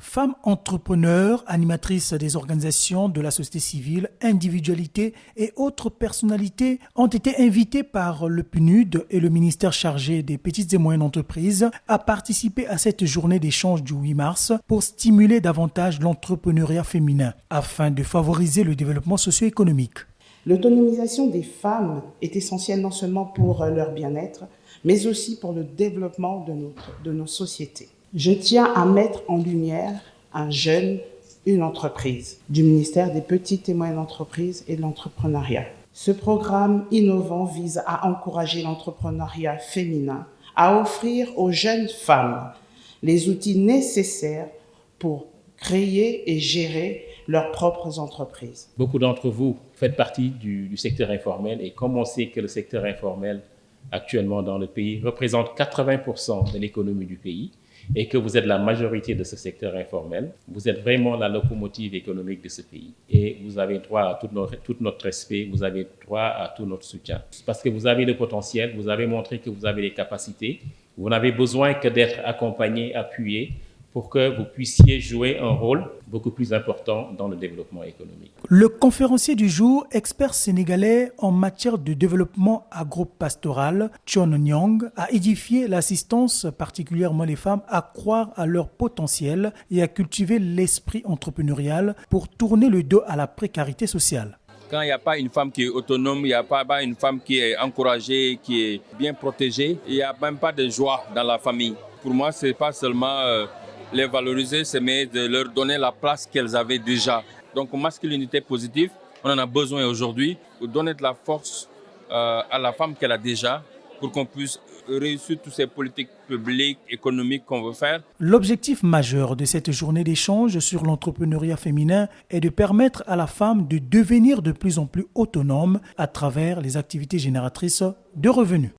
Femmes entrepreneurs, animatrices des organisations de la société civile, individualités et autres personnalités ont été invitées par le PNUD et le ministère chargé des petites et moyennes entreprises à participer à cette journée d'échange du 8 mars pour stimuler davantage l'entrepreneuriat féminin afin de favoriser le développement socio-économique. L'autonomisation des femmes est essentielle non seulement pour leur bien-être, mais aussi pour le développement de nos sociétés. Je tiens à mettre en lumière un jeune, une entreprise du ministère des Petites et Moyennes Entreprises et de l'Entrepreneuriat. Ce programme innovant vise à encourager l'entrepreneuriat féminin, à offrir aux jeunes femmes les outils nécessaires pour créer et gérer leurs propres entreprises. Beaucoup d'entre vous faites partie du secteur informel et comme on sait que le secteur informel actuellement dans le pays représente 80% de l'économie du pays, et que vous êtes la majorité de ce secteur informel, vous êtes vraiment la locomotive économique de ce pays. Et vous avez droit à tout notre respect, vous avez droit à tout notre soutien. Parce que vous avez le potentiel, vous avez montré que vous avez les capacités, vous n'avez besoin que d'être accompagné, appuyé, pour que vous puissiez jouer un rôle beaucoup plus important dans le développement économique. Le conférencier du jour, expert sénégalais en matière de développement agropastoral, Chon Nyang, a édifié l'assistance, particulièrement les femmes, à croire à leur potentiel et à cultiver l'esprit entrepreneurial pour tourner le dos à la précarité sociale. Quand il n'y a pas une femme qui est autonome, il n'y a pas une femme qui est encouragée, qui est bien protégée, il n'y a même pas de joie dans la famille. Pour moi, ce n'est pas seulement les valoriser, mais de leur donner la place qu'elles avaient déjà. Donc, masculinité positive, on en a besoin aujourd'hui pour donner de la force à la femme qu'elle a déjà pour qu'on puisse réussir toutes ces politiques publiques, économiques qu'on veut faire. L'objectif majeur de cette journée d'échange sur l'entrepreneuriat féminin est de permettre à la femme de devenir de plus en plus autonome à travers les activités génératrices de revenus.